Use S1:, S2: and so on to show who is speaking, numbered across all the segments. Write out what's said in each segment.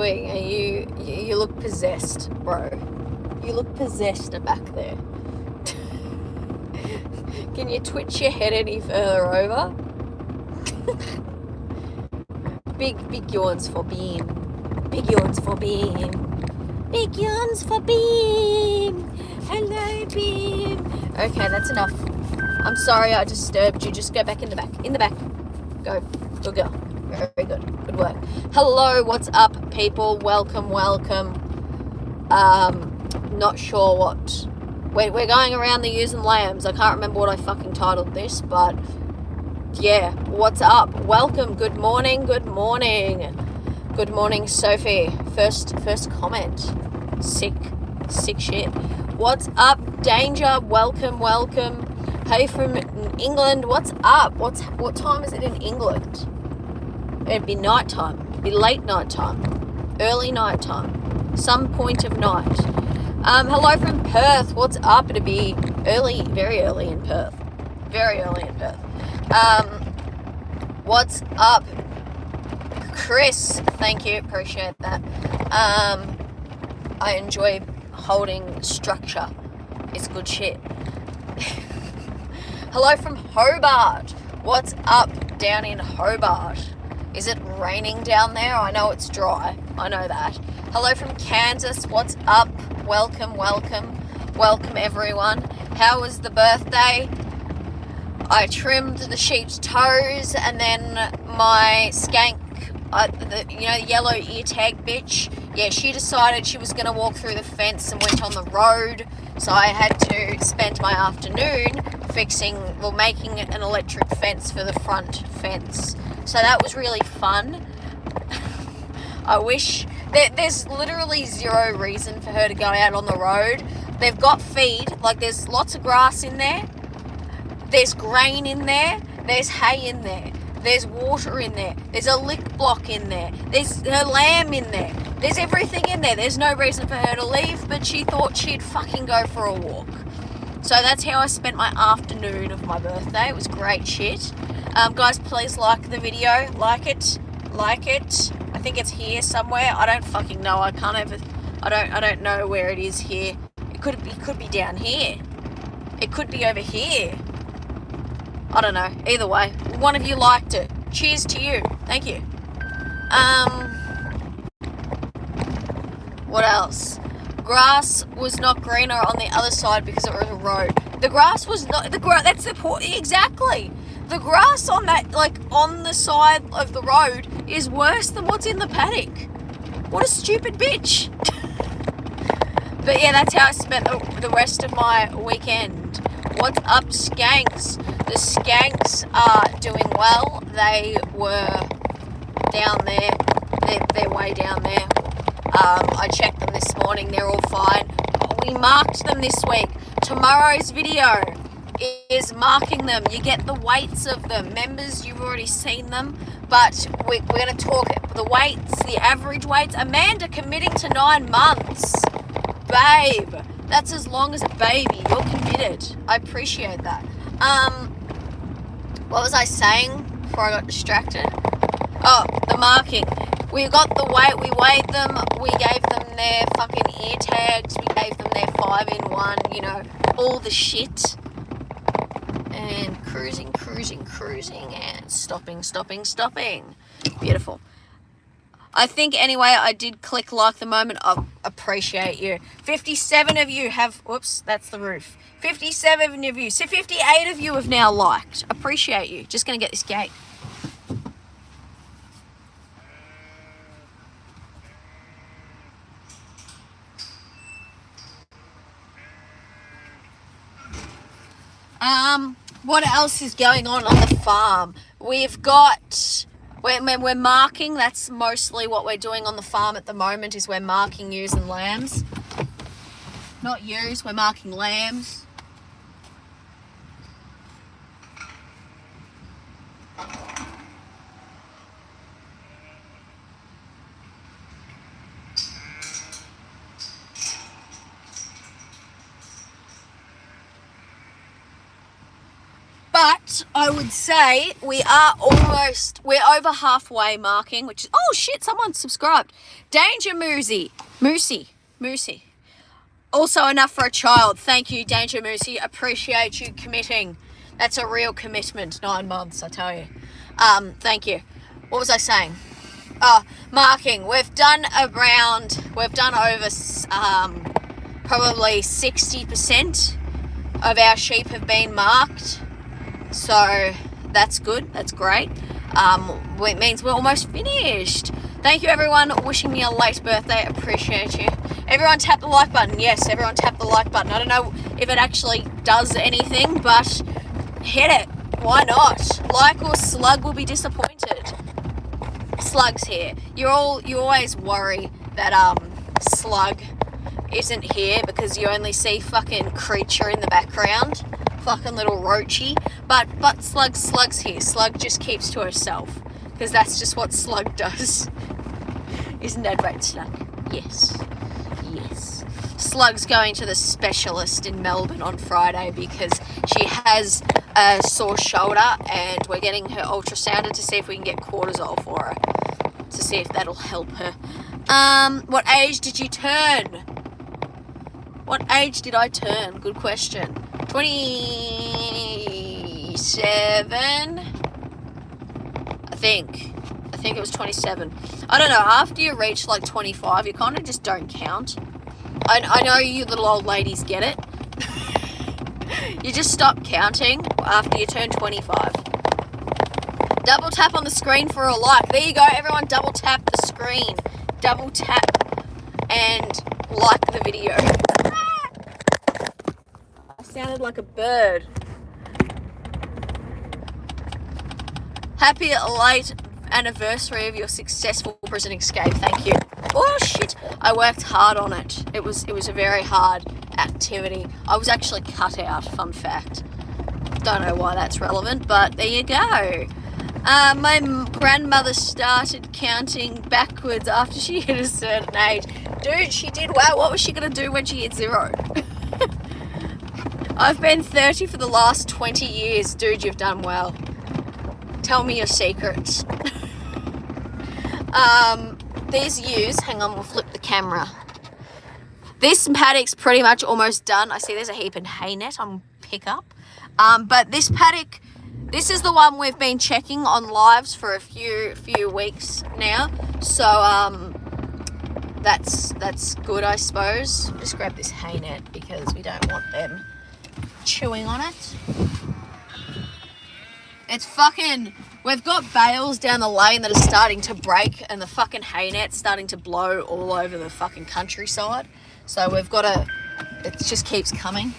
S1: doing? You look possessed, bro. You look possessed back there. Can you twitch your head any further over? Big yawns for Beam. Big yawns for Beam. Big yawns for Beam. Hello, Beam. Okay, that's enough. I'm sorry I disturbed you. Just go back in the back. In the back. Go. Good girl. Very good. Good work. Hello, what's up, people? Welcome. Not sure what... We're going around the ewes and lambs. I can't remember what I fucking titled this, but... yeah, what's up? Welcome. Good morning. Good morning. Good morning, Sophie. First comment. Sick shit. What's up, Danger? Welcome. Hey from England. What's up? What time is it in England? It'd be nighttime. It'd be late nighttime. Early nighttime. Some point of night. Hello from Perth. What's up? It'd be early, very early in Perth. Very early in Perth. What's up, Chris? Thank you, appreciate that. I enjoy holding structure. It's good shit. Hello from Hobart. What's up down in Hobart? Is it raining down there? I know it's dry. I know that. Hello from Kansas. What's up? Welcome everyone. How was the birthday? I trimmed the sheep's toes, and then my skank, the yellow ear tag bitch, yeah, she decided she was going to walk through the fence and went on the road, so I had to spend my afternoon making an electric fence for the front fence. So that was really fun. I wish... There's literally zero reason for her to go out on the road. They've got feed, like there's lots of grass in there. There's grain in there. There's hay in there. There's water in there. There's a lick block in there. There's her lamb in there. There's everything in there. There's no reason for her to leave, but she thought she'd fucking go for a walk. So that's how I spent my afternoon of my birthday. It was great shit. Guys, please like the video. Like it. I think it's here somewhere. I don't fucking know. I don't know where it is here. It could be down here. It could be over here. I don't know. Either way, one of you liked it. Cheers to you. Thank you. What else? Grass was not greener on the other side because it was a road. The grass was not that's the point. Exactly. The grass on that, on the side of the road, is worse than what's in the paddock. What a stupid bitch. But yeah, that's how I spent the rest of my weekend. What's up, skanks? The skanks are doing well. They were down there. They're way down there. I checked them this morning. They're all fine. We marked them this week. Tomorrow's video is marking them. You get the weights of them. Members, you've already seen them, but we're going to talk the weights, the average weights. Amanda committing to 9 months. Babe, that's as long as a baby. You're committed. I appreciate that. What was I saying before I got distracted? Oh, the marking. We got the weight, we weighed them, we gave them their fucking ear tags, we gave them their 5-in-1, all the shit. And cruising, and stopping. Beautiful. I think, anyway, I did click like the moment. I appreciate you. 57 of you have... Whoops, that's the roof. 57 of you. So 58 of you have now liked. Appreciate you. Just going to get this gate. What else is going on the farm? We've got... We're marking, that's mostly what we're doing on the farm at the moment, is we're marking ewes and lambs. Not ewes, we're marking lambs. But I would say we're over halfway marking, which is, oh shit, someone subscribed. Danger Moosey. Also enough for a child. Thank you, Danger Moosey. Appreciate you committing. That's a real commitment. 9 months, I tell you. Thank you. What was I saying? Marking. We've done over probably 60% of our sheep have been marked. So that's good. That's great. It means we're almost finished. Thank you, everyone wishing me a late birthday. Appreciate you. Everyone tap the like button. Yes, everyone tap the like button. I don't know if it actually does anything, but hit it. Why not? Like or Slug will be disappointed. Slug's here. You always worry that Slug isn't here because you only see fucking Creature in the background. Fucking little roachy. But Slug's here. Slug just keeps to herself because that's just what Slug does. Isn't that right, Slug? Yes. Slug's going to the specialist in Melbourne on Friday because she has a sore shoulder and we're getting her ultrasounded to see if we can get cortisol for her, to see if that'll help her. What age did you turn? What age did I turn? Good question. 27? I think it was 27. I don't know, after you reach like 25, you kind of just don't count. I know you little old ladies get it. You just stop counting after you turn 25. Double tap on the screen for a like. There you go, everyone, double tap the screen. Double tap and like the video. I sounded like a bird. Happy late anniversary of your successful prison escape. Thank you. Oh shit, I worked hard on it. It was a very hard activity. I was actually cut out, fun fact. Don't know why that's relevant, but there you go. My grandmother started counting backwards after she hit a certain age. Dude, she did well. What was she going to do when she hit 0? I've been 30 for the last 20 years. Dude, you've done well. Tell me your secrets. These ewes, hang on, we'll flip the camera. This paddock's pretty much almost done. I see there's a heap of hay net on pickup. But this paddock, this is the one we've been checking on lives for a few weeks now. So that's good, I suppose. Just grab this hay net because we don't want them chewing on it. It's fucking, we've got bales down the lane that are starting to break and the fucking hay net's starting to blow all over the fucking countryside. So we've got to, it just keeps coming.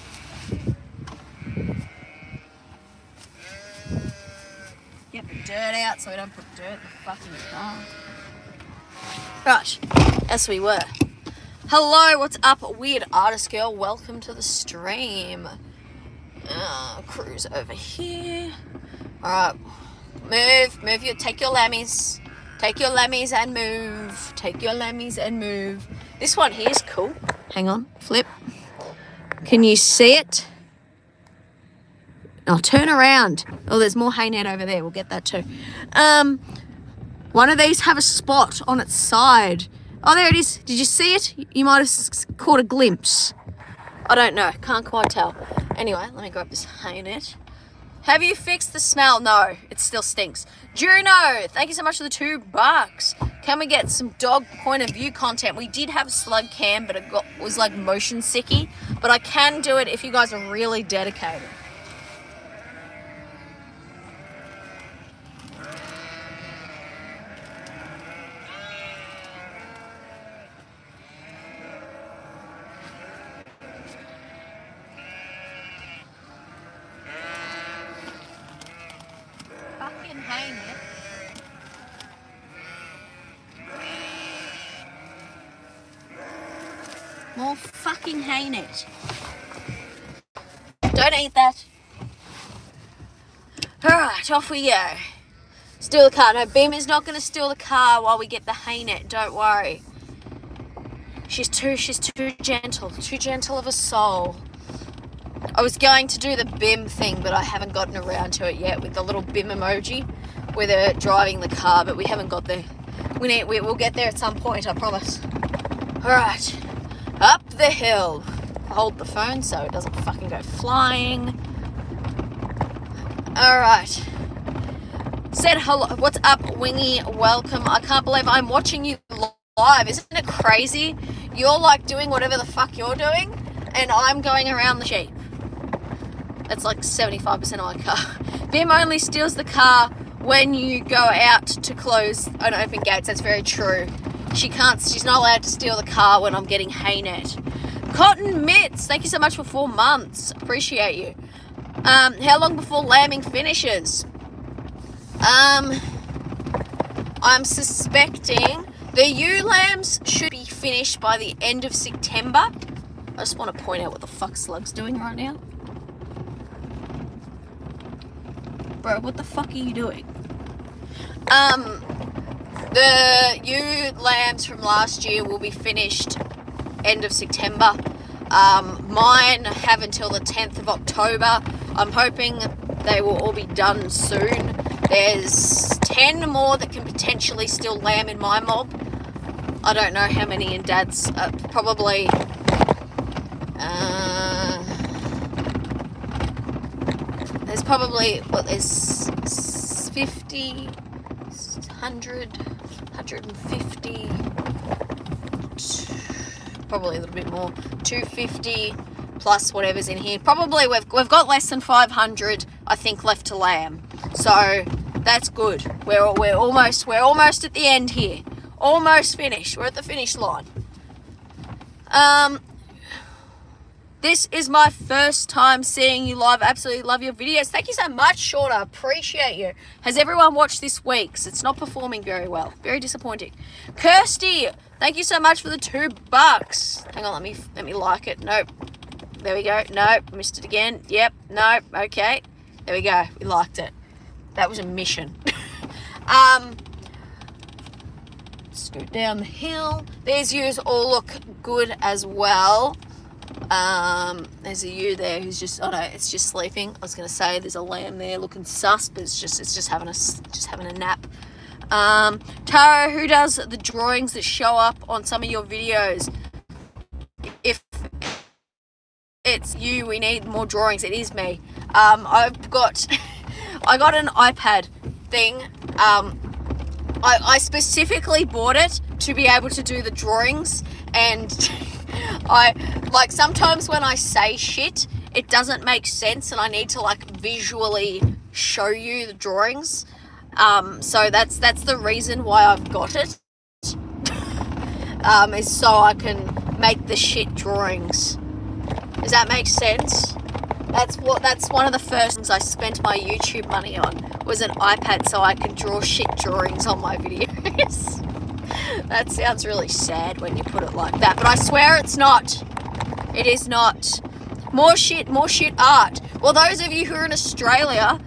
S1: Get the dirt out so we don't put dirt in the fucking car. Right, as we were. Hello, what's up, weird artist girl? Welcome to the stream. Cruise over here. Alright, take your lammies and move. Take your lammies and move. This one here is cool. Hang on, flip. Can you see it? Oh, turn around. Oh, there's more hay net over there. We'll get that too. One of these have a spot on its side. Oh, there it is. Did you see it? You might have caught a glimpse. I don't know. Can't quite tell. Anyway, let me grab this hay net. Have you fixed the smell? No, it still stinks. Juno, thank you so much for the $2. Can we get some dog point of view content? We did have slug cam, but it was like motion sicky. But I can do it if you guys are really dedicated. More fucking hay net. Don't eat that. Alright, off we go. Steal the car. No, Beamer's not going to steal the car while we get the hay net. Don't worry. She's too gentle. Too gentle of a soul. I was going to do the BIM thing, but I haven't gotten around to it yet with the little BIM emoji where they're driving the car, but we haven't got there. We'll get there at some point, I promise. Alright, up the hill. Hold the phone so it doesn't fucking go flying. Alright. Said hello. What's up, Wingy? Welcome. I can't believe I'm watching you live. Isn't it crazy? You're like doing whatever the fuck you're doing, and I'm going around the sheep. That's like 75% of my car. Bim only steals the car when you go out to close and open gates. That's very true. She's not allowed to steal the car when I'm getting hay net. Cotton Mitts, thank you so much for 4 months. Appreciate you. How long before lambing finishes? I'm suspecting the ewe lambs should be finished by the end of September. I just want to point out what the fuck Slug's doing right now. Bro, what the fuck are you doing? The ewe lambs from last year will be finished end of September. Mine have until the 10th of October. I'm hoping they will all be done soon. There's 10 more that can potentially still lamb in my mob. I don't know how many in Dad's. Probably there's probably, there's 50, 100, 150, probably a little bit more, 250 plus whatever's in here. Probably we've got less than 500, I think, left to lamb. So that's good. We're almost at the end here. Almost finished. We're at the finish line. This is my first time seeing you live. Absolutely love your videos. Thank you so much, Shorter. Appreciate you. Has everyone watched this week's? It's not performing very well. Very disappointing. Kirsty, thank you so much for the $2. Hang on, let me like it. Nope. There we go. Nope. Missed it again. Yep. Nope. Okay. There we go. We liked it. That was a mission. Scoot down the hill. These ewes all look good as well. There's a ewe there who's just, oh no, it's just sleeping. I was going to say there's a lamb there looking sus, but it's just having a nap. Taro, who does the drawings that show up on some of your videos? If it's you, we need more drawings. It is me. I got an iPad thing. I specifically bought it to be able to do the drawings, and sometimes when I say shit, it doesn't make sense, and I need to visually show you the drawings. So that's the reason why I've got it. Is so I can make the shit drawings. Does that make sense? That's one of the first things I spent my YouTube money on, was an iPad so I could draw shit drawings on my videos. That sounds really sad when you put it like that, but I swear it's not. It is not. More shit art. Well, those of you who are in Australia,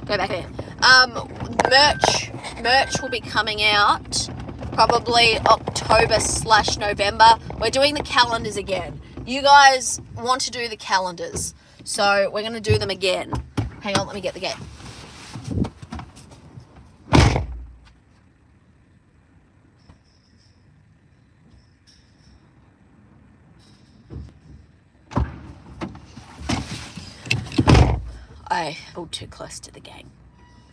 S1: go back there. Merch will be coming out probably October/November. We're doing the calendars again. You guys want to do the calendars, so we're going to do them again. Hang on, let me get the gate. I pulled too close to the gate.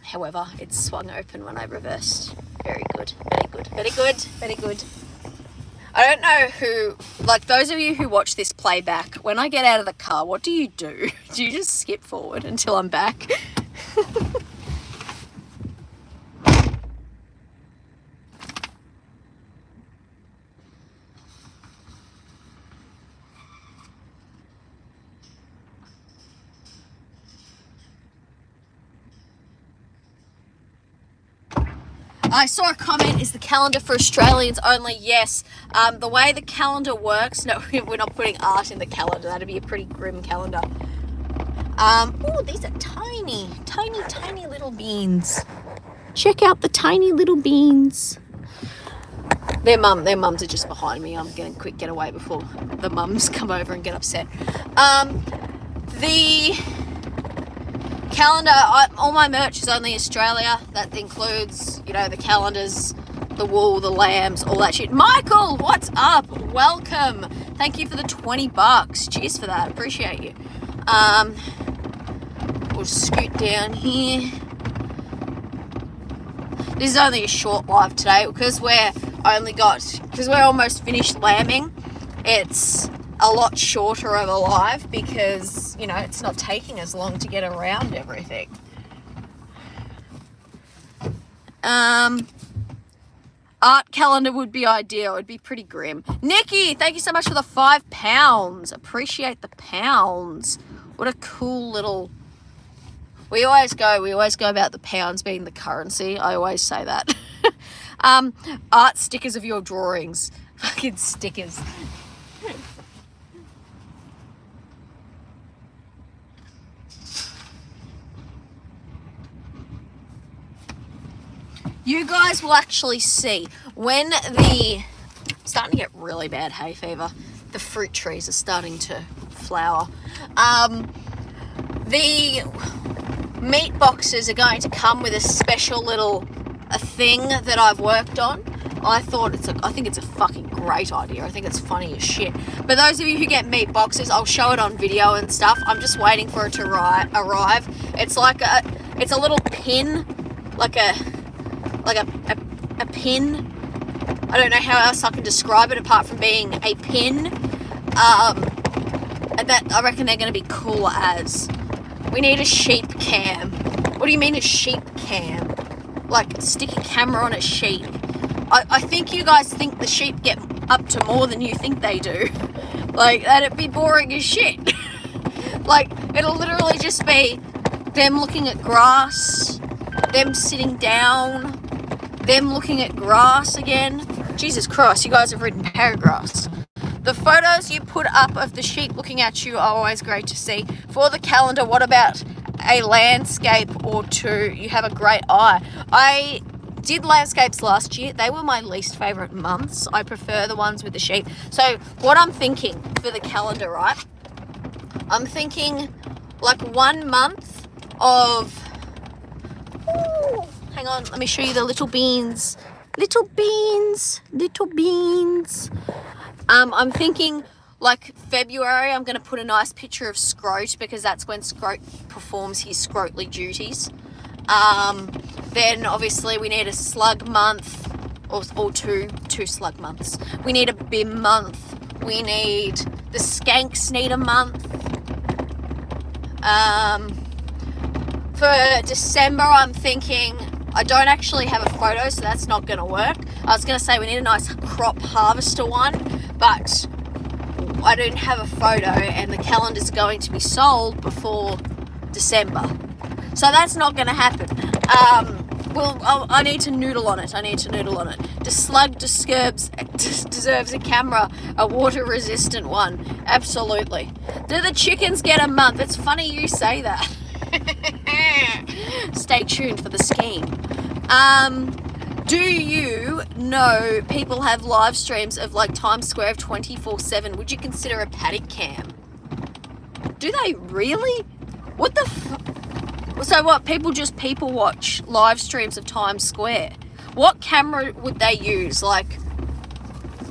S1: However, it swung open when I reversed. Very good, very good, very good, very good. I don't know who, those of you who watch this playback, when I get out of the car, what do? Do you just skip forward until I'm back? I saw a comment, is the calendar for Australians only? Yes. The way the calendar works, no, we're not putting art in the calendar. That'd be a pretty grim calendar. Oh, these are tiny, tiny, tiny little beans. Check out the tiny little beans. Their mums are just behind me. I'm getting a quick getaway before the mums come over and get upset. The calendar, all my merch is only Australia. That includes, you know, the calendars, the wool, the lambs, all that shit. Michael, what's up? Welcome. Thank you for the $20. Cheers for that. Appreciate you. We'll scoot down here. This is only a short live today because we're almost finished lambing. It's a lot shorter of a live because, you know, it's not taking as long to get around everything. Art calendar would be ideal. It'd be pretty grim. Nikki, thank you so much for the £5. Appreciate the pounds. What a cool little... We always go about the pounds being the currency. I always say that. Art stickers of your drawings. Fucking stickers. You guys will actually see when the... I'm starting to get really bad hay fever. The fruit trees are starting to flower. The meat boxes are going to come with a special little thing that I've worked on. I think it's a fucking great idea. I think it's funny as shit. But those of you who get meat boxes, I'll show it on video and stuff. I'm just waiting for it to arrive. It's like it's a little pin, like a pin. I don't know how else I can describe it apart from being a pin. And that I reckon they're going to be cool as. We need a sheep cam. What do you mean a sheep cam? Like stick a camera on a sheep. I think you guys think the sheep get up to more than you think they do. Like, that'd be boring as shit. Like, it'll literally just be them looking at grass, them sitting down, them looking at grass again. Jesus Christ, you guys have ridden paragraphs. The photos you put up of the sheep looking at you are always great to see. For the calendar, what about a landscape or two? You have a great eye. I did landscapes last year. They were my least favourite months. I prefer the ones with the sheep. So what I'm thinking for the calendar, right? I'm thinking like 1 month of... Ooh, hang on, let me show you the little beans. Little beans. Little beans. I'm thinking like February, I'm going to put a nice picture of Scroat because that's when Scroat performs his Scroatly duties. Then obviously we need a slug month or two slug months. We need a BIM month. We need the skanks need a month. For December, I'm thinking I don't actually have a photo, so that's not going to work. I was going to say we need a nice crop harvester one, but I don't have a photo and the calendar's going to be sold before December. So that's not going to happen. I need to noodle on it. The slug deserves a camera, a water-resistant one. Absolutely. Do the chickens get a month? It's funny you say that. Stay tuned for the scheme. Do you know people have live streams of like Times Square of 24/7? Would you consider a paddock cam? Do they really? What the So what, people just people watch live streams of Times Square? What camera would they use? Like,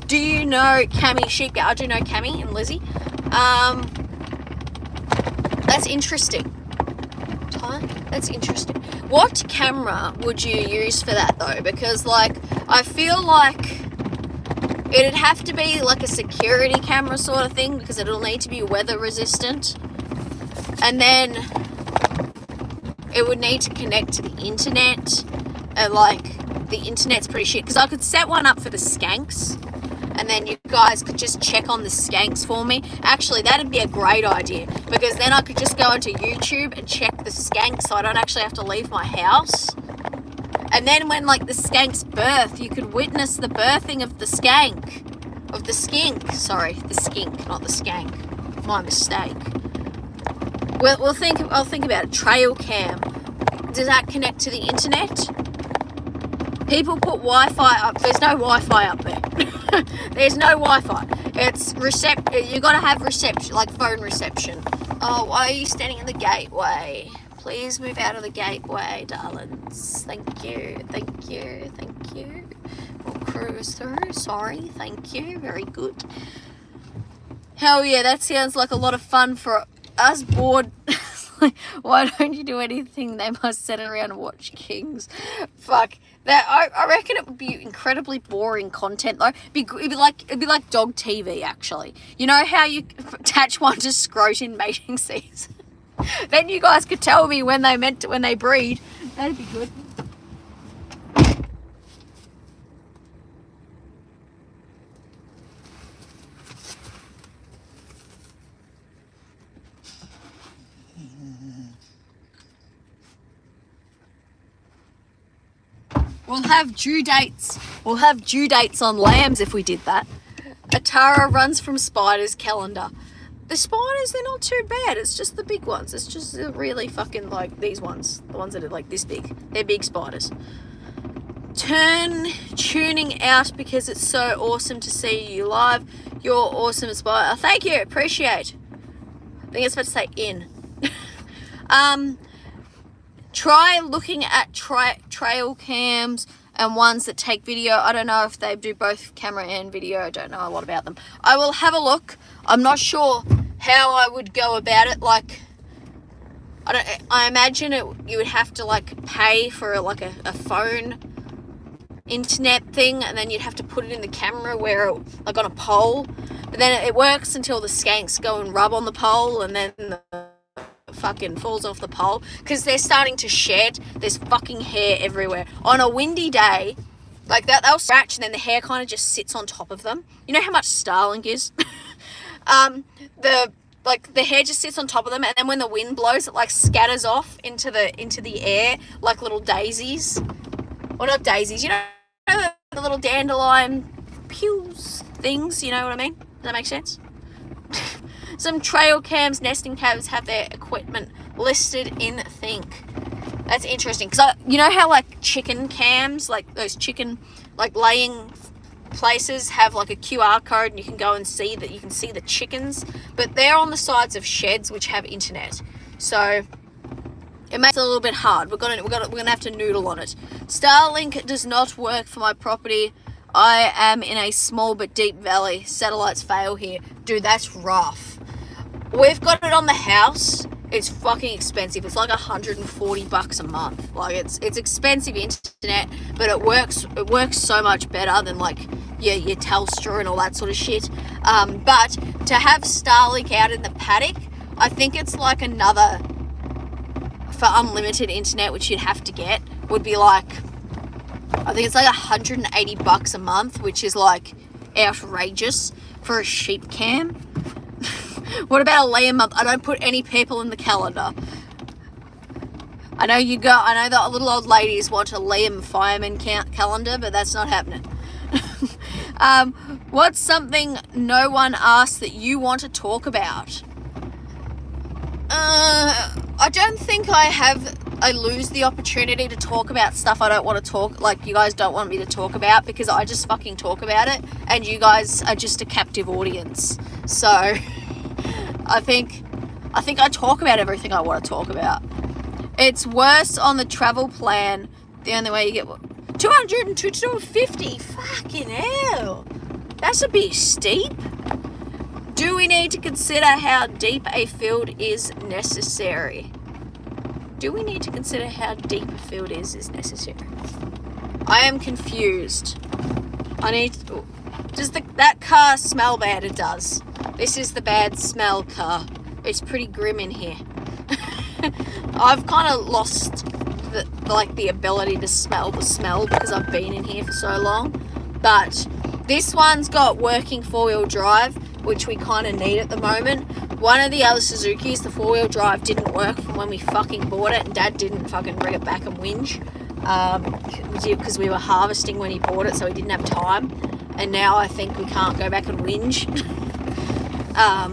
S1: do you know Cammy Sheep? I do know Cammy and Lizzie. That's interesting. That's interesting. What camera would you use for that though? Because like, I feel like it'd have to be like a security camera sort of thing because it'll need to be weather resistant. And then it would need to connect to the internet. And like, the internet's pretty shit. Because I could set one up for the skanks. And then you guys could just check on the skanks for me. Actually, that'd be a great idea. Because then I could just go into YouTube and check the skanks so I don't actually have to leave my house. And then when like the skanks birth, you could witness the birthing of the skank. Of the skink. Sorry, the skink, not the skank. My mistake. I'll think about it. Trail cam. Does that connect to the internet? People put Wi-Fi up. There's no Wi-Fi up there. There's no Wi-Fi. It's you gotta have reception, like phone reception. Oh, why are you standing in the gateway? Please move out of the gateway, darlings. Thank you, thank you, thank you. We'll cruise through. Sorry, thank you. Very good. Hell yeah, that sounds like a lot of fun for us bored. Why don't you do anything? They must sit around and watch Kings. Fuck that. I reckon it would be incredibly boring content though. It'd be like dog TV actually. You know how you attach one to scrot in mating season? Then you guys could tell me when they breed. That'd be good. We'll have due dates. We'll have due dates on lambs if we did that. Atara runs from spiders calendar. The spiders, they're not too bad. It's just the big ones. It's just really fucking like these ones. The ones that are like this big. They're big spiders. Tuning out because it's so awesome to see you live. You're awesome, spider. Oh, thank you. Appreciate. I think it's supposed to say in. Try looking at trail cams and ones that take video. I don't know if they do both camera and video. I don't know a lot about them. I will have a look. I'm not sure how I would go about it. Like, I imagine you would have to like pay for like a phone internet thing, and then you'd have to put it in the camera like on a pole. But then it works until the skanks go and rub on the pole, and then the fucking falls off the pole because they're starting to shed. There's fucking hair everywhere. On a windy day like that, they'll scratch and then the hair kind of just sits on top of them. You know how much Starling is? The hair just sits on top of them, and then when the wind blows, it like scatters off into the air like little daisies. Well, not daisies, you know the little dandelion pews things, you know what I mean? Does that make sense? Some trail cams, nesting cabs have their equipment listed in Think. That's interesting because you know how like chicken cams, like those chicken like laying places have like a QR code and you can go and see that you can see the chickens, but they're on the sides of sheds which have internet, so it makes it a little bit hard. We're gonna have to noodle on it. Starlink does not work for my property. I am in a small but deep valley. Satellites fail here. Dude, that's rough. We've got it on the house. It's fucking expensive. It's like $140 a month. Like it's expensive internet, but it works so much better than like your Telstra and all that sort of shit. But to have Starlink out in the paddock, I think it's like another for unlimited internet, which you'd have to get, would be like, I think it's like $180 a month, which is like outrageous for a sheep cam. What about a lamb month? I don't put any people in the calendar. I know the little old ladies want a lamb fireman calendar, but that's not happening. What's something no one asked that you want to talk about? I don't think I lose the opportunity to talk about stuff I don't want to talk, like you guys don't want me to talk about, because I just fucking talk about it and you guys are just a captive audience. So I think I talk about everything I want to talk about. It's worse on the travel plan. The only way you get 200 and 250. Fucking hell. That's a bit steep. Do we need to consider how deep a field is necessary? Do we need to consider how deep a field is necessary? I am confused. Does that car smell bad? It does. This is the bad smell car. It's pretty grim in here. I've kind of lost the ability to smell the smell because I've been in here for so long. But this one's got working four-wheel drive, which we kind of need at the moment. One of the other Suzukis, the four-wheel drive, didn't work from when we fucking bought it, and Dad didn't fucking bring it back and whinge because we were harvesting when he bought it, so he didn't have time. And now I think we can't go back and whinge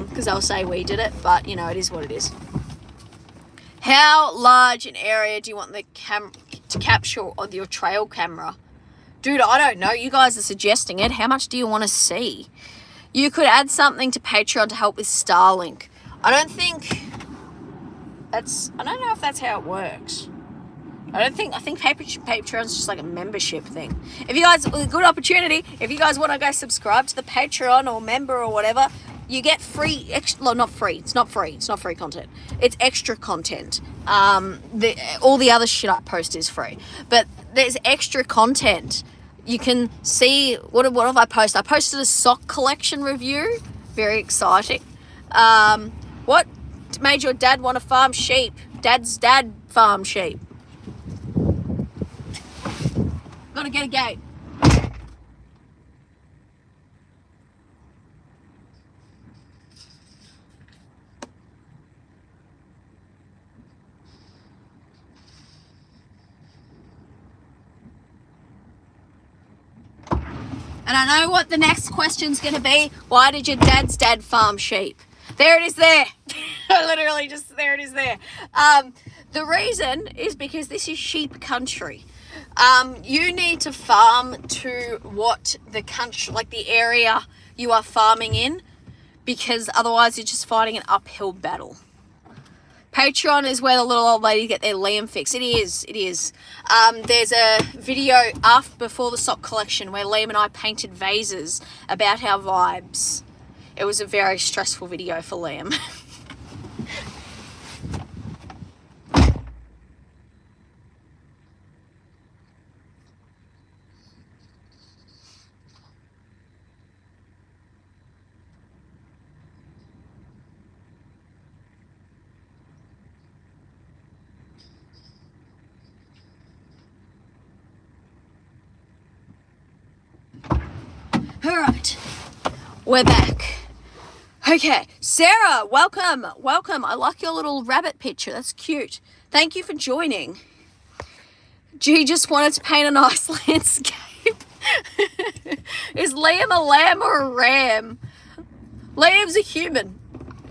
S1: because they'll say we did it, but you know, it is what it is. How large an area do you want the to capture on your trail camera? Dude, I don't know. You guys are suggesting it. How much do you want to see? You could add something to Patreon to help with Starlink. I don't know if that's how it works. I think Patreon's just like a membership thing. If you guys, a good opportunity, if you guys want to go subscribe to the Patreon or member or whatever, you get free, not free, it's not free content. It's extra content. All the other shit I post is free. But there's extra content. You can see, what have I posted? I posted a sock collection review. Very exciting. What made your dad want to farm sheep? Dad's dad farmed sheep. Gotta get a gate. And I know what the next question's going to be. Why did your dad's dad farm sheep? There it is there. Literally just, there it is there. The reason is because this is sheep country. You need to farm to what the country, like the area you are farming in, because otherwise you're just fighting an uphill battle. Patreon is where the little old ladies get their Liam fix. It is. There's a video before the sock collection where Liam and I painted vases about our vibes. It was a very stressful video for Liam. Alright, we're back. Okay, Sarah, welcome. I like your little rabbit picture, that's cute. Thank you for joining. G just wanted to paint a nice landscape. Is Liam a lamb or a ram? Liam's a human.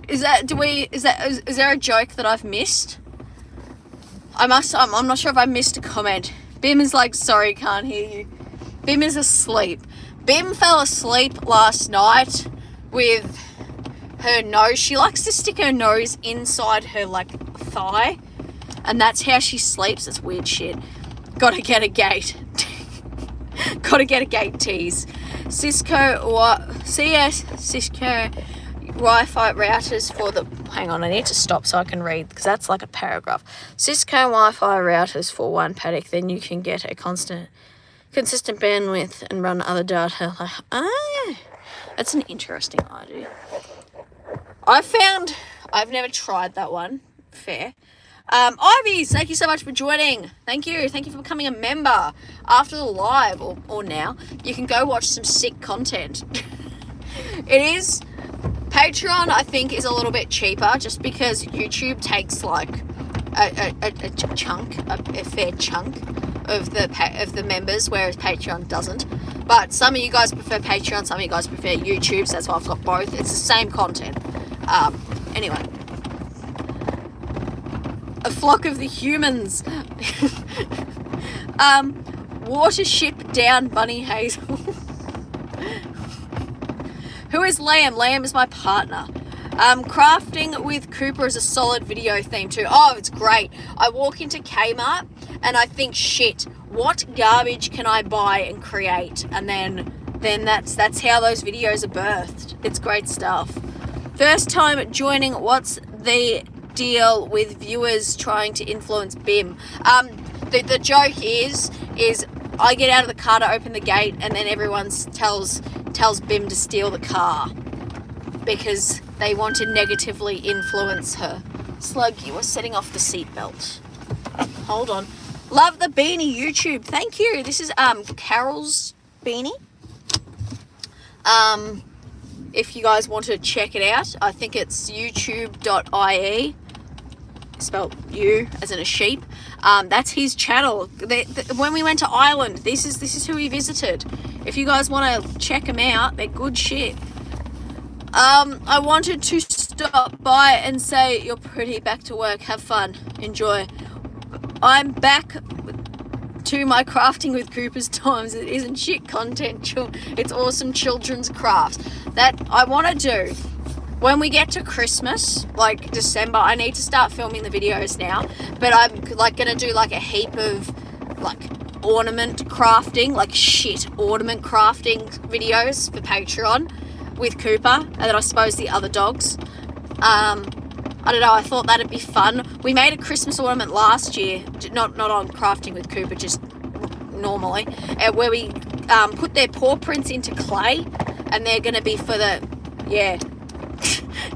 S1: Is there a joke that I've missed? I'm not sure if I missed a comment. Bim is like, sorry, can't hear you. Bim is asleep. Bim fell asleep last night with her nose. She likes to stick her nose inside her like thigh, and that's how she sleeps. It's weird shit. Gotta get a gate. Gotta get a gate tease. Cisco Wi-Fi routers for the, hang on, I need to stop so I can read because that's like a paragraph. Cisco Wi-Fi routers for one paddock, then you can get a consistent bandwidth and run other data. That's an interesting idea. I've never tried that one. Fair. Ivy, thank you so much for joining. Thank you for becoming a member. After the live or now, you can go watch some sick content. It is, Patreon I think is a little bit cheaper just because YouTube takes like a fair chunk of the members, whereas Patreon doesn't. But some of you guys prefer Patreon, some of you guys prefer YouTube, so that's why I've got both. It's the same content. Anyway, a flock of the humans. Watership down Bunny Hazel. Who is Liam? Liam is my partner. Crafting with Cooper is a solid video theme too. Oh, it's great. I walk into Kmart and I think, shit, what garbage can I buy and create? And then that's how those videos are birthed. It's great stuff. First time joining, what's the deal with viewers trying to influence BIM? The joke is I get out of the car to open the gate and then everyone tells BIM to steal the car because they want to negatively influence her. Slug, you are setting off the seatbelt. Hold on. Love the beanie, YouTube. Thank you. This is Carol's beanie. If you guys want to check it out, I think it's youtube.ie, spelled you as in a sheep. That's his channel. When we went to Ireland, this is who he visited. If you guys want to check them out, they're good shit. I wanted to stop by and say you're pretty. Back to work. Have fun. Enjoy. I'm back to my crafting with Cooper's times. It isn't shit content. It's awesome children's crafts that I want to do. When we get to Christmas, like December, I need to start filming the videos now. But I'm like going to do like a heap of like ornament crafting, like shit ornament crafting videos for Patreon with Cooper, and then I suppose the other dogs. I don't know, I thought that'd be fun. We made a Christmas ornament last year, not on crafting with Cooper, just normally, where we put their paw prints into clay, and they're going to be for the, yeah,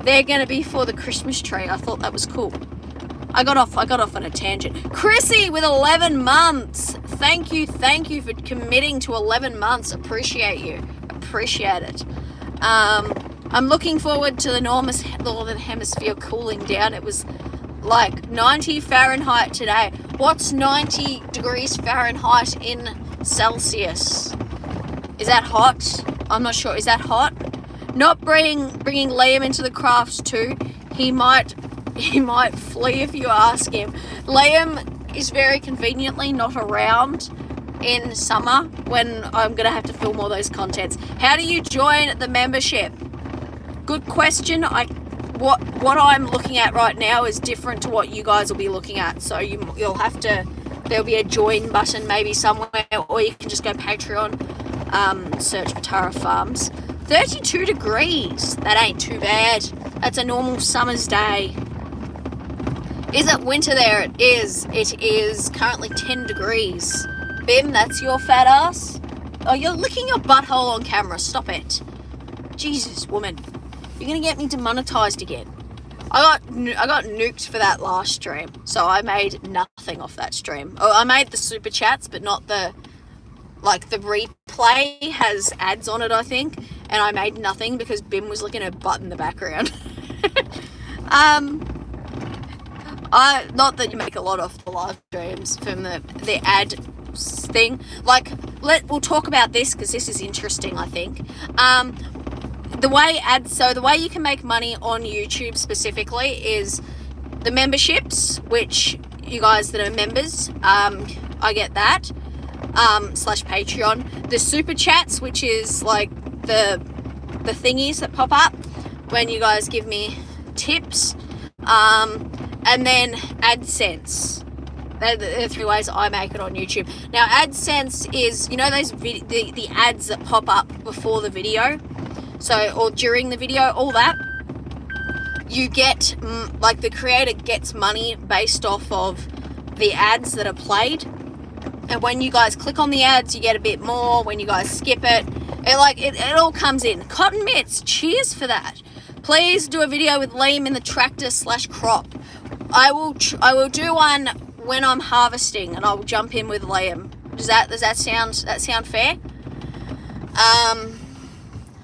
S1: they're going to be for the Christmas tree. I thought that was cool. I got off on a tangent. Chrissy with 11 months. Thank you for committing to 11 months. Appreciate you. Appreciate it. I'm looking forward to the northern hemisphere cooling down. It was like 90 Fahrenheit today. What's 90 degrees Fahrenheit in Celsius? Is that hot? I'm not sure. Is that hot? Not bringing Liam into the crafts too. He might flee if you ask him. Liam is very conveniently not around in summer when I'm gonna have to film all those contents. How do you join the membership? Good question. What I'm looking at right now is different to what you guys will be looking at. So you'll have to. There'll be a join button maybe somewhere, or you can just go Patreon, search for Tara Farms. 32 degrees. That ain't too bad. That's a normal summer's day. Is it winter there? It is. It is currently 10 degrees. Bim, that's your fat ass. Oh, you're licking your butthole on camera. Stop it. Jesus, woman. You're going to get me demonetized again. I got nuked for that last stream. So I made nothing off that stream. Oh, I made the super chats, but not the... Like, the replay has ads on it, I think. And I made nothing because Bim was licking her butt in the background. Not that you make a lot off the live streams from the ad thing. Like, we'll talk about this because this is interesting, I think. The way you can make money on YouTube specifically is the memberships, which you guys that are members, I get that, / Patreon. The super chats, which is like the thingies that pop up when you guys give me tips, and then AdSense. They're the 3 ways I make it on YouTube. Now, AdSense is, you know, those the ads that pop up before the video, or during the video, all that. You get, like, the creator gets money based off of the ads that are played. And when you guys click on the ads, you get a bit more. When you guys skip it, it all comes in. Cotton Mitts, cheers for that. Please do a video with Liam in the tractor / crop. I will do one when I'm harvesting, and I'll jump in with Liam. Does that sound fair?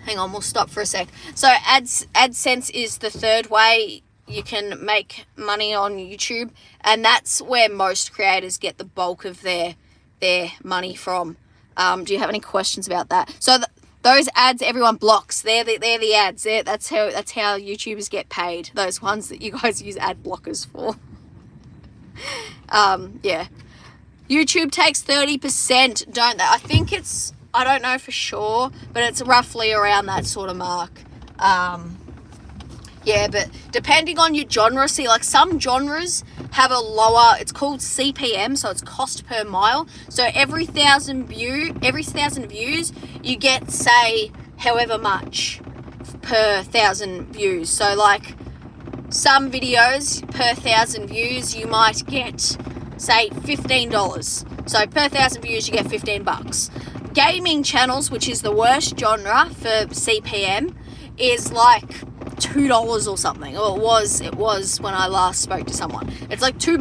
S1: Hang on, we'll stop for a sec. So AdSense is the 3rd way you can make money on YouTube, and that's where most creators get the bulk of their money from. Do you have any questions about that? So those ads everyone blocks. They're the ads. That's how YouTubers get paid. Those ones that you guys use ad blockers for. Yeah. YouTube takes 30%, don't they? I think it's, I don't know for sure, but it's roughly around that sort of mark. Yeah, but depending on your genre, see, like some genres have a lower, it's called CPM, so it's cost per mile. So every 1,000 views, you get, say, however much per 1,000 views. So like some videos per 1,000 views, you might get, say, $15. So per 1,000 views, you get $15. Gaming channels, which is the worst genre for CPM, is like $2 or something, or it was when I last spoke to someone. It's like $2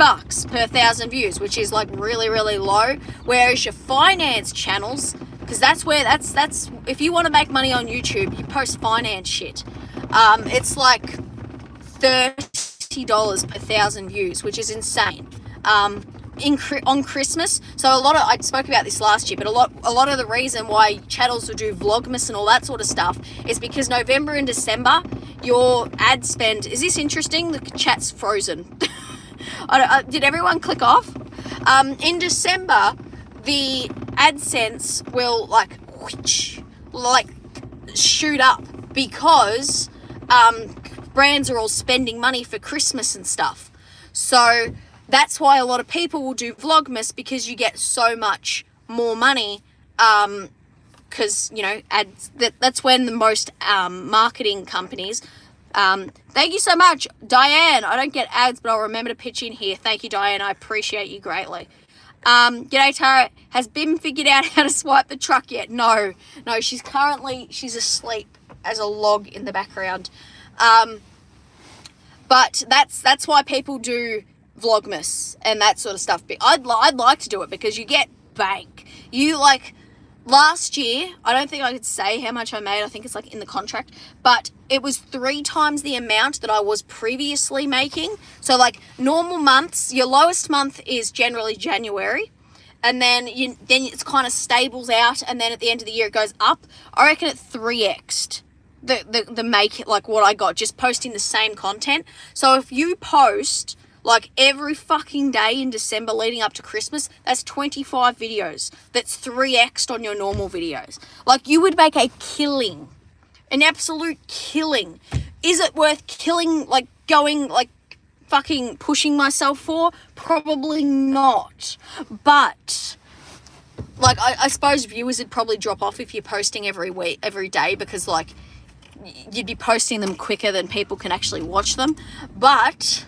S1: per 1,000 views, which is like really, really low. Whereas your finance channels, because that's if you want to make money on YouTube, you post finance shit. It's like $30 per 1,000 views, which is insane. On Christmas, so I spoke about this last year, but a lot of the reason why channels will do Vlogmas and all that sort of stuff is because November and December, your ad spend, is this interesting? The chat's frozen. Did everyone click off? In December, the AdSense will like shoot up because brands are all spending money for Christmas and stuff. So that's why a lot of people will do Vlogmas, because you get so much more money, because, you know, ads, that's when the most marketing companies, thank you so much, Diane. I don't get ads, but I'll remember to pitch in here. Thank you, Diane. I appreciate you greatly. G'day, Tara. Has Bim figured out how to swipe the truck yet? No, she's asleep as a log in the background. But that's why people do Vlogmas and that sort of stuff. But I'd like to do it because you get bank. You like, last year, I don't think I could say how much I made. I think it's like in the contract, but it was 3 times the amount that I was previously making. So like normal months, your lowest month is generally January, and then it's kind of stables out, and then at the end of the year it goes up. I reckon it 3x'd the make, like what I got just posting the same content. So if you post like every fucking day in December leading up to Christmas, that's 25 videos. That's 3x'd on your normal videos. Like, you would make a killing, an absolute killing. Is it worth killing, like going, like fucking pushing myself for? Probably not. But like, I suppose viewers would probably drop off if you're posting every week, every day, because like you'd be posting them quicker than people can actually watch them. But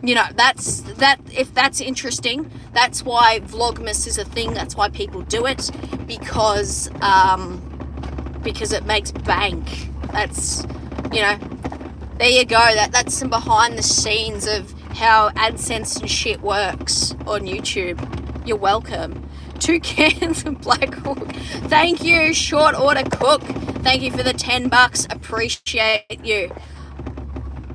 S1: you know, if that's interesting, that's why Vlogmas is a thing. That's why people do it, because it makes bank. That's, you know, there you go. That's some behind the scenes of how AdSense and shit works on YouTube. You're welcome. 2 cans of Black Hawk. Thank you, Short Order Cook. Thank you for the $10. Appreciate you.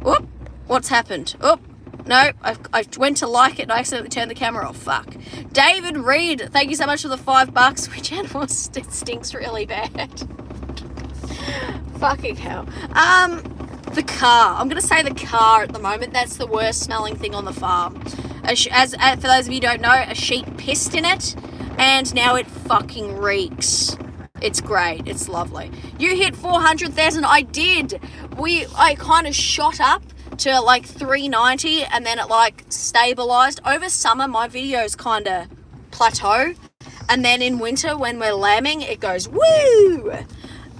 S1: Whoop. What's happened? Oop. No, I went to like it and I accidentally turned the camera off. Fuck. David Reed, thank you so much for the $5. Which animal stinks really bad? Fucking hell. The car. I'm going to say the car at the moment. That's the worst smelling thing on the farm. As for those of you who don't know, a sheep pissed in it, and now it fucking reeks. It's great. It's lovely. You hit 400,000. I did. I kind of shot up to like 390, and then it like stabilized. Over summer my videos kind of plateau, and then in winter when we're lambing it goes woo.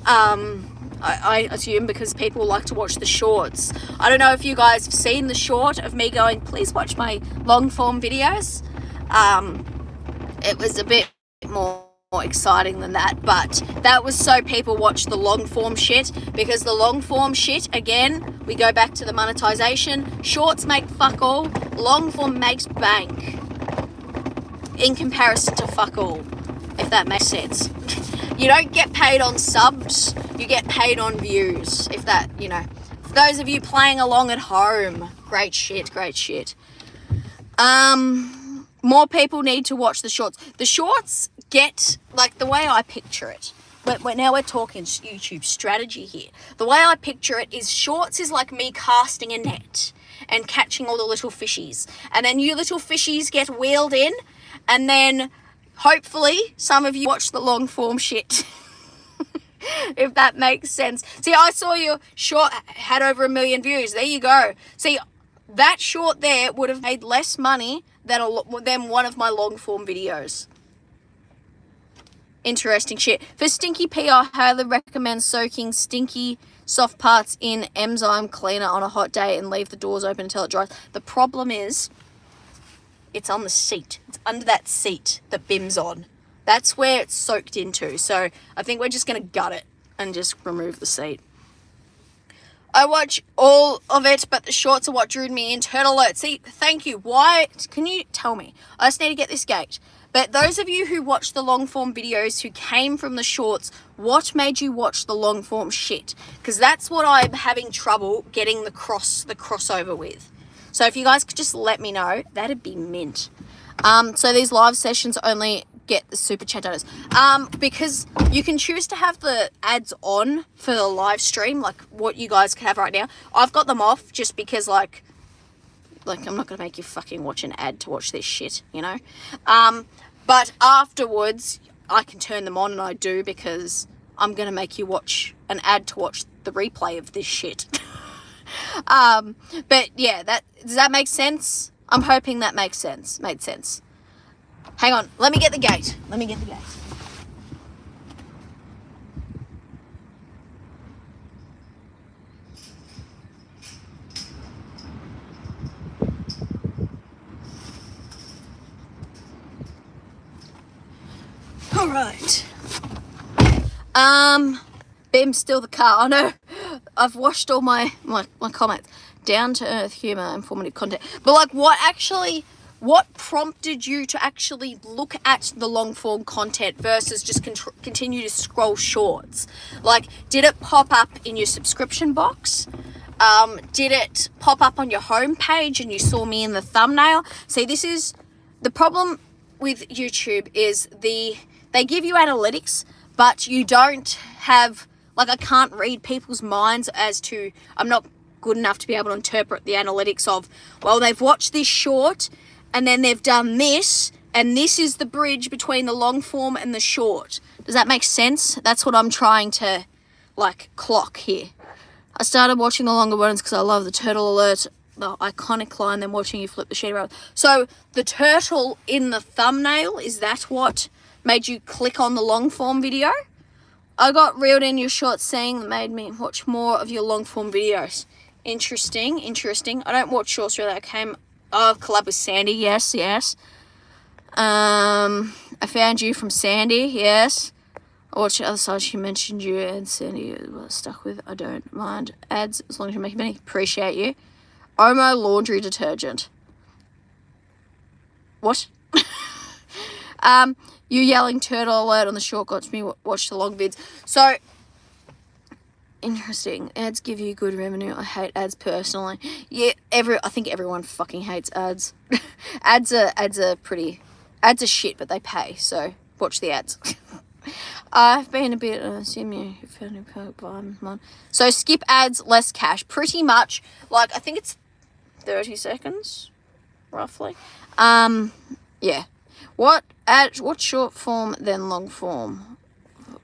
S1: I assume because people like to watch the shorts. I don't know if you guys have seen the short of me going, please watch my long form videos. It was a bit more exciting than that, but that was so people watch the long form shit, because the long form shit, again, we go back to the monetization. Shorts make fuck all, long form makes bank in comparison to fuck all, if that makes sense. You don't get paid on subs, you get paid on views, if that, you know. For those of you playing along at home, great shit. More people need to watch the shorts. The shorts get, like, the way I picture it, now we're talking YouTube strategy here. The way I picture it is shorts is like me casting a net and catching all the little fishies. And then you little fishies get wheeled in, and then hopefully some of you watch the long form shit. If that makes sense. See, I saw your short had over 1 million views. There you go. See, that short there would have made less money than one of my long form videos. Interesting shit. For stinky pee, I highly recommend soaking stinky soft parts in enzyme cleaner on a hot day and leave the doors open until it dries. The problem is, it's on the seat. It's under that seat that Bim's on. That's where it's soaked into. So I think we're just going to gut it and just remove the seat. I watch all of it, but the shorts are what drew me in. Turtle alert. See, thank you. Why? Can you tell me? I just need to get this gate. But those of you who watch the long form videos who came from the shorts, what made you watch the long form shit? Because that's what I'm having trouble getting the crossover with. So if you guys could just let me know, that'd be mint. So these live sessions only get the super chat donors. Because you can choose to have the ads on for the live stream, like what you guys can have right now. I've got them off just because like I'm not gonna make you fucking watch an ad to watch this shit, you know. But afterwards, I can turn them on, and I do, because I'm going to make you watch an ad to watch the replay of this shit. But yeah, does that make sense? I'm hoping that makes sense. Made sense. Hang on, let me get the gate. All right. Bim's still the car. I know. I've watched all my comments. Down to earth humor, informative content. But like, what prompted you to actually look at the long form content versus just continue to scroll shorts? Like, did it pop up in your subscription box? Did it pop up on your homepage and you saw me in the thumbnail? See, this is the problem with YouTube, is they give you analytics, but you don't have, like, I can't read people's minds as to, I'm not good enough to be able to interpret the analytics of, well, they've watched this short and then they've done this, and this is the bridge between the long form and the short. Does that make sense? That's what I'm trying to, like, clock here. I started watching the longer ones because I love the turtle alert, the iconic line, then watching you flip the sheet around. So the turtle in the thumbnail, is that what made you click on the long form video? I got reeled in your short saying that made me watch more of your long form videos. Interesting. I don't watch shorts really. Collab with Sandy, yes. I found you from Sandy, yes. I watched the other side, she mentioned you, and Sandy was stuck with, I don't mind ads as long as you make money. Appreciate you. Omo laundry detergent. What? You yelling turtle alert on the short got me watch the long vids. So, interesting. Ads give you good revenue. I hate ads personally. Yeah, I think everyone fucking hates ads. Ads are shit, but they pay. So watch the ads. I've been a bit. Assume you found a. So skip ads, less cash. Pretty much. Like, I think it's 30 seconds, roughly. Yeah. What short form then long form?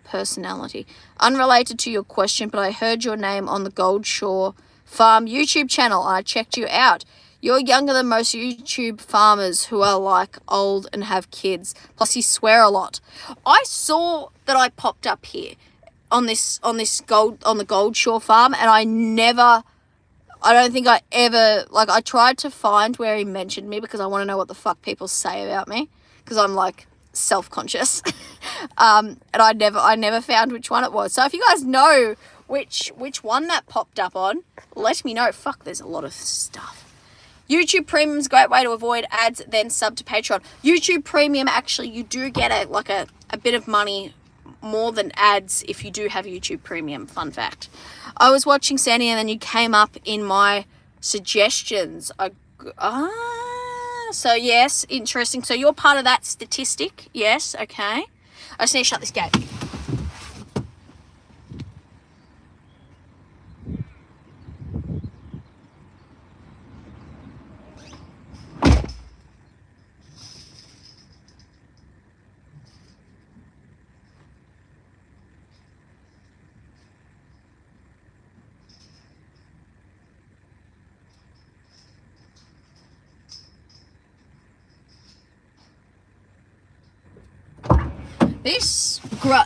S1: Personality. Unrelated to your question, but I heard your name on the Gold Shore Farm YouTube channel. I checked you out. You're younger than most YouTube farmers who are like old and have kids. Plus you swear a lot. I saw that I popped up here on the Gold Shore Farm, and I don't think I ever, like, I tried to find where he mentioned me because I want to know what the fuck people say about me, because I'm like self-conscious. And I never found which one it was. So if you guys know which one that popped up on, let me know. Fuck, there's a lot of stuff. YouTube Premium is a great way to avoid ads, then sub to Patreon. YouTube Premium, actually, you do get a bit of money more than ads if you do have YouTube Premium. Fun fact. I was watching Sandy and then you came up in my suggestions. So yes, interesting. So you're part of that statistic. Yes, okay. I just need to shut this gate.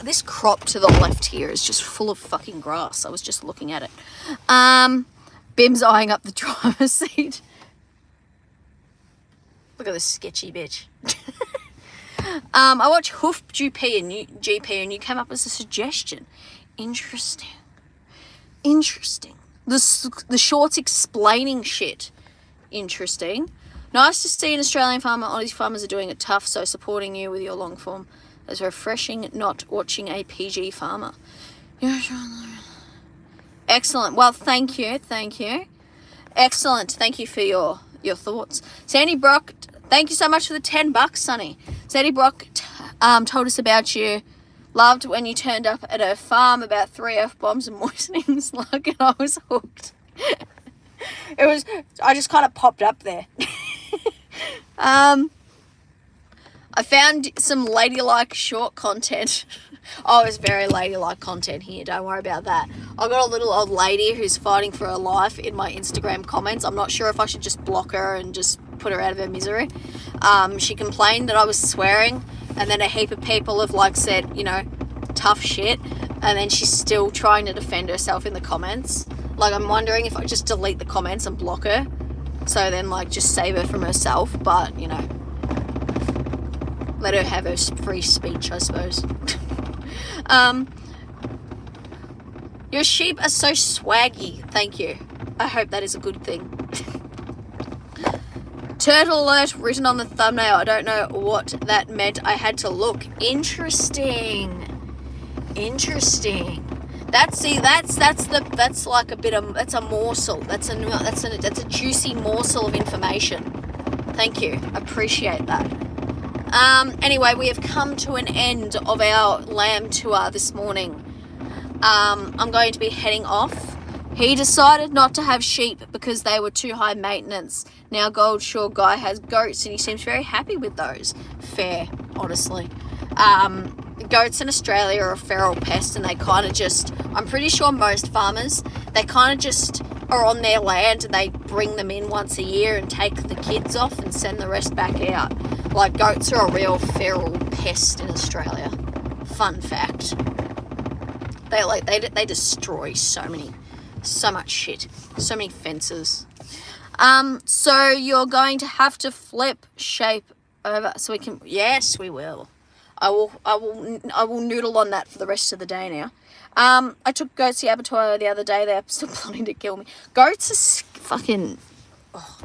S1: This crop to the left here is just full of fucking grass. I was just looking at it. Bim's eyeing up the driver's seat. Look at this sketchy bitch. I watch Hoof GP and you came up as a suggestion. Interesting. The shorts explaining shit. Interesting. Nice to see an Australian farmer. All these farmers are doing it tough, so supporting you with your long form is refreshing, not watching a PG farmer. Excellent. Well, thank you. Excellent. Thank you for your thoughts. Sandy Brock, thank you so much for the $10, Sonny. Sandy Brock told us about you. Loved when you turned up at a farm about 3 F-bombs and moistening slug, and I was hooked. I just kind of popped up there. I found some ladylike short content. Oh, it's very ladylike content here. Don't worry about that. I got a little old lady who's fighting for her life in my Instagram comments. I'm not sure if I should just block her and just put her out of her misery. She complained that I was swearing, and then a heap of people have like said, you know, tough shit, and then she's still trying to defend herself in the comments. Like, I'm wondering if I just delete the comments and block her, so then like just save her from herself, but you know, let her have her free speech, I suppose. Your sheep are so swaggy. Thank you. I hope that is a good thing. Turtle alert written on the thumbnail. I don't know what that meant. I had to look. Interesting. That's like a bit of, that's a morsel. That's a juicy morsel of information. Thank you. Appreciate that. Anyway, we have come to an end of our lamb tour this morning. I'm going to be heading off. He decided not to have sheep because they were too high maintenance. Now Gold Shore guy has goats and he seems very happy with those. Fair, honestly. Goats in Australia are a feral pest, and they kind of just, I'm pretty sure most farmers, they kind of just are on their land and they bring them in once a year and take the kids off and send the rest back out. Like, goats are a real feral pest in Australia. Fun fact. They destroy so much shit. So many fences. So you're going to have to flip shape over so we can, yes, we will. I will noodle on that for the rest of the day now. I took goats to the abattoir the other day. They're still planning to kill me. Goats are fucking,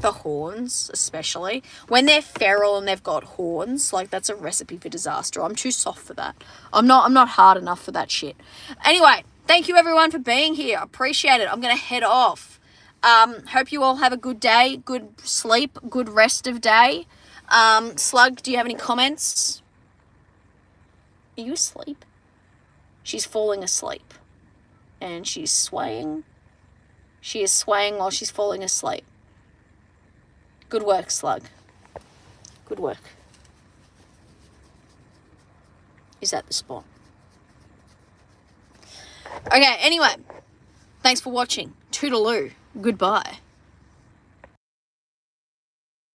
S1: the horns, especially when they're feral and they've got horns, like that's a recipe for disaster. I'm too soft for that. I'm not hard enough for that shit. Anyway, thank you everyone for being here. Appreciate it. I'm gonna head off. Hope you all have a good day, good sleep, good rest of day. Slug, do you have any comments? Are you asleep? She's falling asleep. And she's swaying. She is swaying while she's falling asleep. Good work, Slug. Good work. Is that the spot? Okay, anyway. Thanks for watching. Toodaloo. Goodbye.